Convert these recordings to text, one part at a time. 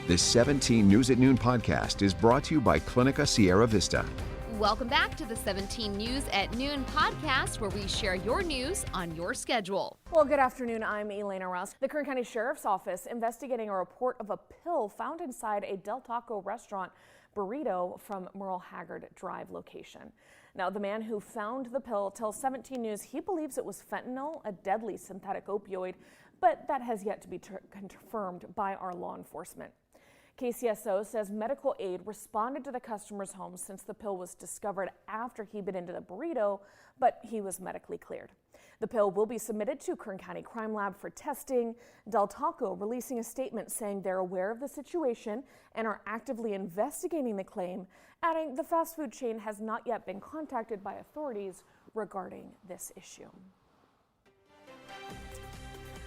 This 17 News at Noon podcast is brought to you by Clinica Sierra Vista. Welcome back to the 17 News at Noon podcast, where we share your news on your schedule. Well, good afternoon. I'm Elena Rouse. The Kern County Sheriff's Office investigating a report of a pill found inside a Del Taco restaurant Burrito from Merle Haggard Drive location. Now, the man who found the pill tells 17 News he believes it was fentanyl, a deadly synthetic opioid, but that has yet to be confirmed by our law enforcement. KSCO says medical aid responded to the customer's home since the pill was discovered after he bit into the burrito, but he was medically cleared. The pill will be submitted to Kern County Crime Lab for testing. Del Taco releasing a statement saying they're aware of the situation and are actively investigating the claim, adding the fast food chain has not yet been contacted by authorities regarding this issue.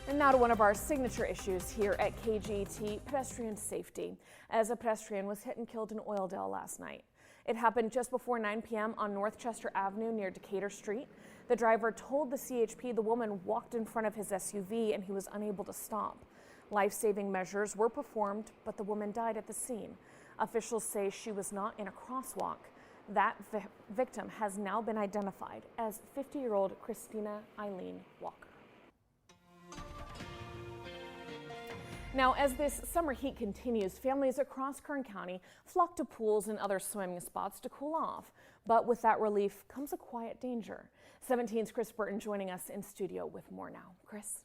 And now to one of our signature issues here at KGT, pedestrian safety, as a pedestrian was hit and killed in Oildale last night. It happened just before 9 p.m. on North Chester Avenue near Decatur Street. The driver told the CHP the woman walked in front of his SUV and he was unable to stop. Life-saving measures were performed, but the woman died at the scene. Officials say she was not in a crosswalk. That victim has now been identified as 50-year-old Christina Eileen Walker. Now, as this summer heat continues, families across Kern County flock to pools and other swimming spots to cool off. But with that relief comes a quiet danger. 17's Chris Burton joining us in studio with more now. Chris?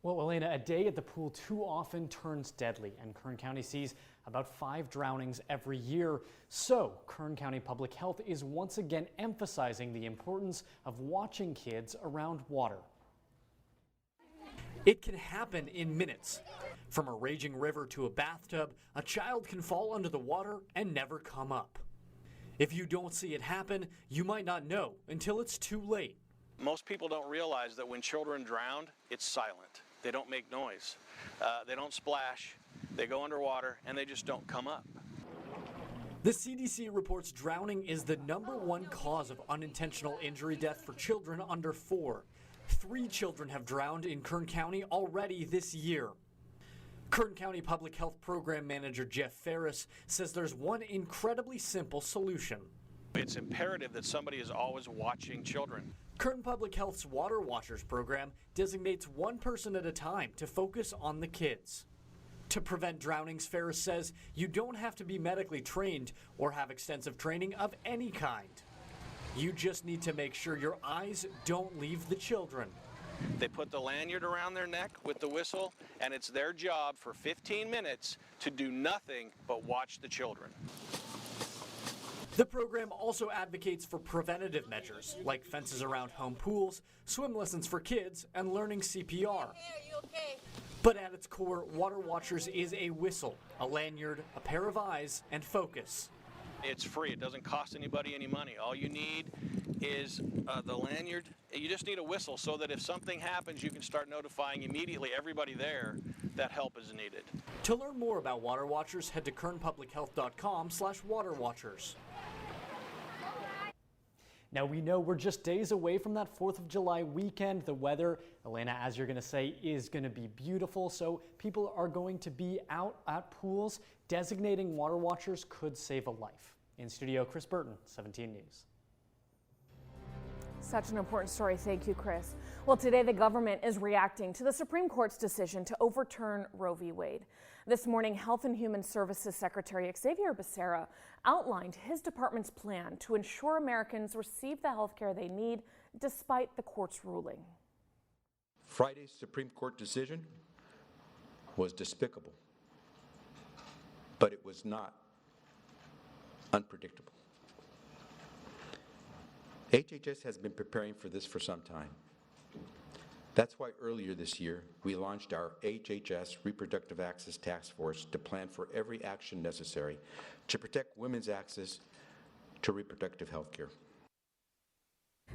Well, Elena, a day at the pool too often turns deadly, and Kern County sees about 5 drownings every year. So, Kern County Public Health is once again emphasizing the importance of watching kids around water. It can happen in minutes. From a raging river to a bathtub, a child can fall under the water and never come up. If you don't see it happen, you might not know until it's too late. Most people don't realize that when children drown, it's silent. They don't make noise. They don't splash. They go underwater and they just don't come up. The CDC reports drowning is the #1 cause of unintentional injury death for children under 4. 3 children have drowned in Kern County already this year. Kern County Public Health Program Manager Jeff Ferris says there's one incredibly simple solution. It's imperative that somebody is always watching children. Kern Public Health's Water Watchers program designates one person at a time to focus on the kids. To prevent drownings, Ferris says you don't have to be medically trained or have extensive training of any kind. You just need to make sure your eyes don't leave the children. They put the lanyard around their neck with the whistle, and it's their job for 15 minutes to do nothing but watch the children. The program also advocates for preventative measures like fences around home pools, swim lessons for kids, and learning CPR. But at its core, Water Watchers is a whistle, a lanyard, a pair of eyes, and focus. It's free. It doesn't cost anybody any money. All you need is the lanyard. You just need a whistle so that if something happens, you can start notifying immediately everybody there that help is needed. To learn more about Water Watchers, head to kernpublichealth.com/waterwatchers. Now, we know we're just days away from that 4th of July weekend. The weather, Elena, as you're going to say, is going to be beautiful. So people are going to be out at pools. Designating Water Watchers could save a life. In studio, Chris Burton, 17 News. Such an important story. Thank you, Chris. Well, today the government is reacting to the Supreme Court's decision to overturn Roe v. Wade. This morning, Health and Human Services Secretary Xavier Becerra outlined his department's plan to ensure Americans receive the health care they need despite the court's ruling. Friday's Supreme Court decision was despicable, but it was not unpredictable. HHS has been preparing for this for some time. That's why earlier this year, we launched our HHS Reproductive Access Task Force to plan for every action necessary to protect women's access to reproductive health care.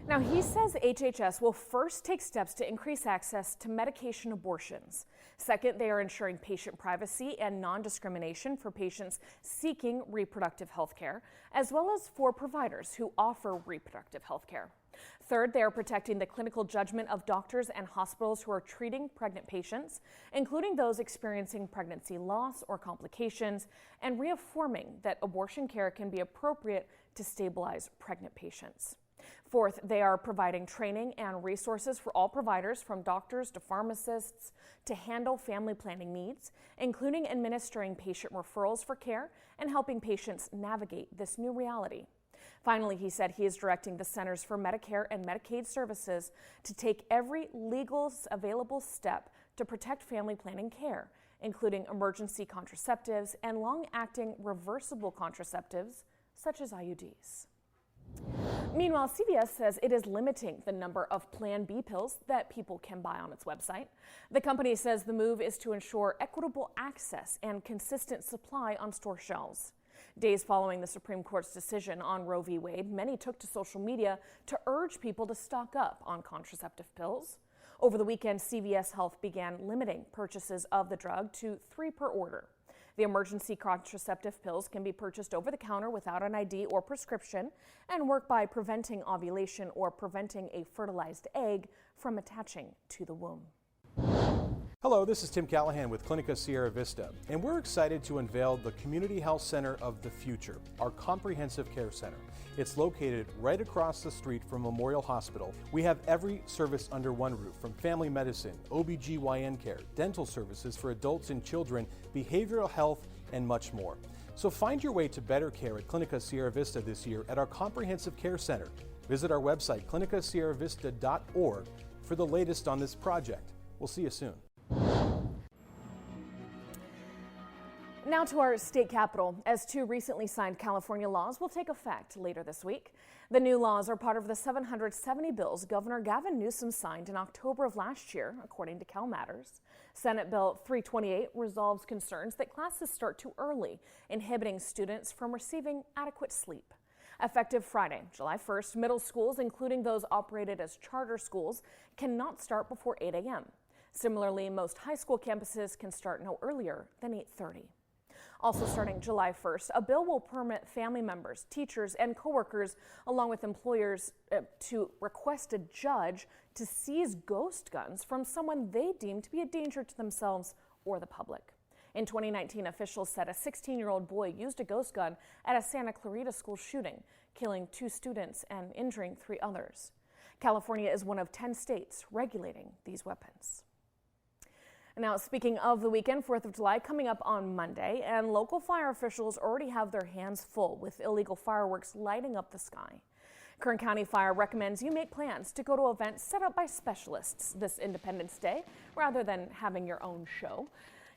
Now, he says HHS will first take steps to increase access to medication abortions. Second, they are ensuring patient privacy and non-discrimination for patients seeking reproductive health care, as well as for providers who offer reproductive health care. Third, they are protecting the clinical judgment of doctors and hospitals who are treating pregnant patients, including those experiencing pregnancy loss or complications, and reaffirming that abortion care can be appropriate to stabilize pregnant patients. Fourth, they are providing training and resources for all providers, from doctors to pharmacists, to handle family planning needs, including administering patient referrals for care and helping patients navigate this new reality. Finally, he said he is directing the Centers for Medicare and Medicaid Services to take every legal available step to protect family planning care, including emergency contraceptives and long-acting reversible contraceptives such as IUDs. Meanwhile, CVS says it is limiting the number of Plan B pills that people can buy on its website. The company says the move is to ensure equitable access and consistent supply on store shelves. Days following the Supreme Court's decision on Roe v. Wade, many took to social media to urge people to stock up on contraceptive pills. Over the weekend, CVS Health began limiting purchases of the drug to 3 per order. The emergency contraceptive pills can be purchased over the counter without an ID or prescription and work by preventing ovulation or preventing a fertilized egg from attaching to the womb. Hello, this is Tim Callahan with Clinica Sierra Vista, and we're excited to unveil the Community Health Center of the Future, our comprehensive care center. It's located right across the street from Memorial Hospital. We have every service under one roof, from family medicine, OBGYN care, dental services for adults and children, behavioral health, and much more. So find your way to better care at Clinica Sierra Vista this year at our comprehensive care center. Visit our website, clinicasierravista.org, for the latest on this project. We'll see you soon. Now to our state capitol, as 2 recently signed California laws will take effect later this week. The new laws are part of the 770 bills Governor Gavin Newsom signed in October of last year, according to Cal Matters. Senate Bill 328 resolves concerns that classes start too early, inhibiting students from receiving adequate sleep. Effective Friday, July 1st, middle schools, including those operated as charter schools, cannot start before 8 a.m. Similarly, most high school campuses can start no earlier than 8:30. Also starting July 1st, a bill will permit family members, teachers, and coworkers, along with employers, to request a judge to seize ghost guns from someone they deem to be a danger to themselves or the public. In 2019, officials said a 16-year-old boy used a ghost gun at a Santa Clarita school shooting, killing 2 students and injuring 3 others. California is one of 10 states regulating these weapons. Now, speaking of the weekend, 4th of July coming up on Monday, and local fire officials already have their hands full with illegal fireworks lighting up the sky. Kern County Fire recommends you make plans to go to events set up by specialists this Independence Day rather than having your own show.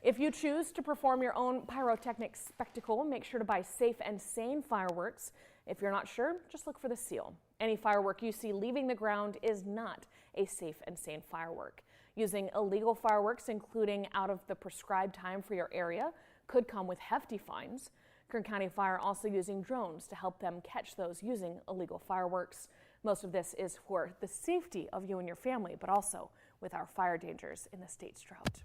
If you choose to perform your own pyrotechnic spectacle, make sure to buy safe and sane fireworks. If you're not sure, just look for the seal. Any firework you see leaving the ground is not a safe and sane firework. Using illegal fireworks, including out of the prescribed time for your area, could come with hefty fines. Kern County Fire also using drones to help them catch those using illegal fireworks. Most of this is for the safety of you and your family, but also with our fire dangers in the state's drought.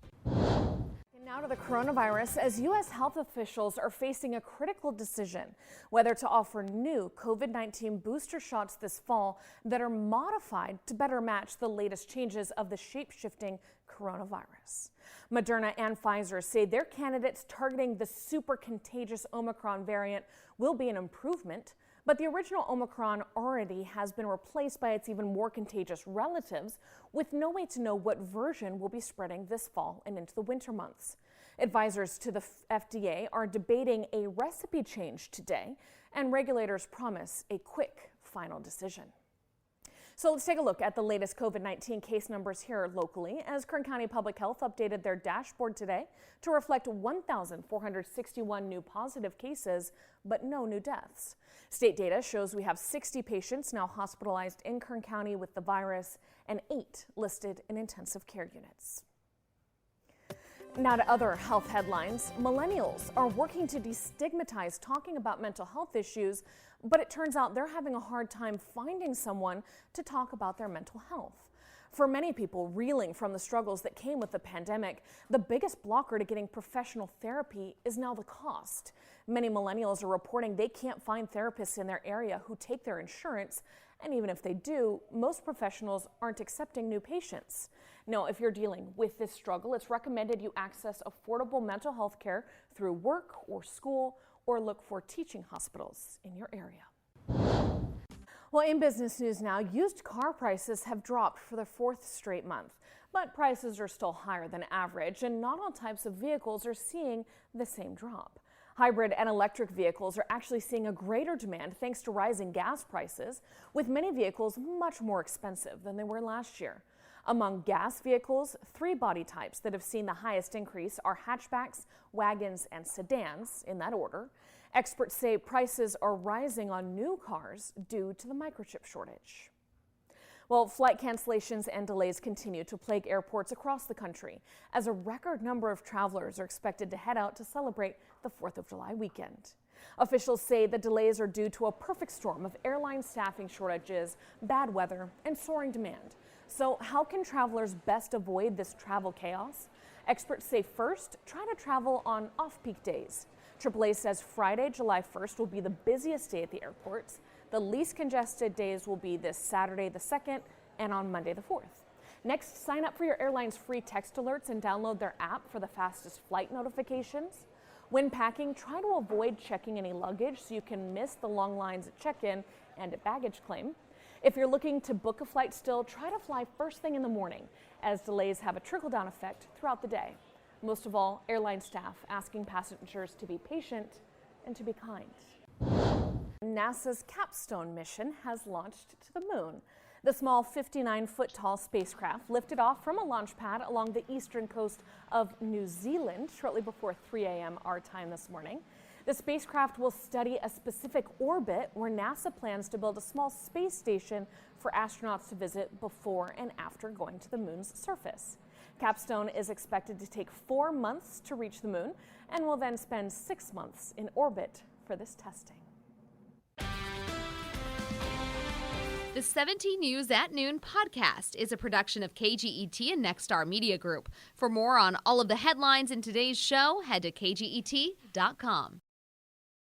And now to the coronavirus, as U.S. health officials are facing a critical decision whether to offer new COVID-19 booster shots this fall that are modified to better match the latest changes of the shape-shifting coronavirus. Moderna and Pfizer say their candidates targeting the super contagious Omicron variant will be an improvement, but the original Omicron already has been replaced by its even more contagious relatives, with no way to know what version will be spreading this fall and into the winter months. Advisors to the FDA are debating a recipe change today, and regulators promise a quick final decision. So let's take a look at the latest COVID-19 case numbers here locally, as Kern County Public Health updated their dashboard today to reflect 1,461 new positive cases, but no new deaths. State data shows we have 60 patients now hospitalized in Kern County with the virus and 8 listed in intensive care units. Now to other health headlines. Millennials are working to destigmatize talking about mental health issues, but it turns out they're having a hard time finding someone to talk about their mental health. For many people reeling from the struggles that came with the pandemic, the biggest blocker to getting professional therapy is now the cost. Many millennials are reporting they can't find therapists in their area who take their insurance, And even if they do, most professionals aren't accepting new patients. No, if you're dealing with this struggle, it's recommended you access affordable mental health care through work or school, or look for teaching hospitals in your area. Well, in business news now, used car prices have dropped for the 4th straight month. But prices are still higher than average, and not all types of vehicles are seeing the same drop. Hybrid and electric vehicles are actually seeing a greater demand thanks to rising gas prices, with many vehicles much more expensive than they were last year. Among gas vehicles, 3 body types that have seen the highest increase are hatchbacks, wagons, and sedans, in that order. Experts say prices are rising on new cars due to the microchip shortage. Well, flight cancellations and delays continue to plague airports across the country as a record number of travelers are expected to head out to celebrate the 4th of July weekend. Officials say the delays are due to a perfect storm of airline staffing shortages, bad weather, and soaring demand. So how can travelers best avoid this travel chaos? Experts say first, try to travel on off-peak days. AAA says Friday, July 1st will be the busiest day at the airports. The least congested days will be this Saturday the 2nd and on Monday the 4th. Next, sign up for your airline's free text alerts and download their app for the fastest flight notifications. When packing, try to avoid checking any luggage so you can miss the long lines at check-in and at baggage claim. If you're looking to book a flight still, try to fly first thing in the morning, as delays have a trickle-down effect throughout the day. Most of all, airline staff asking passengers to be patient and to be kind. NASA's Capstone mission has launched to the moon. The small 59-foot-tall spacecraft lifted off from a launch pad along the eastern coast of New Zealand shortly before 3 a.m. our time this morning. The spacecraft will study a specific orbit where NASA plans to build a small space station for astronauts to visit before and after going to the moon's surface. Capstone is expected to take 4 months to reach the moon and will then spend 6 months in orbit for this testing. The 17 News at Noon podcast is a production of KGET and Nexstar Media Group. For more on all of the headlines in today's show, head to kget.com.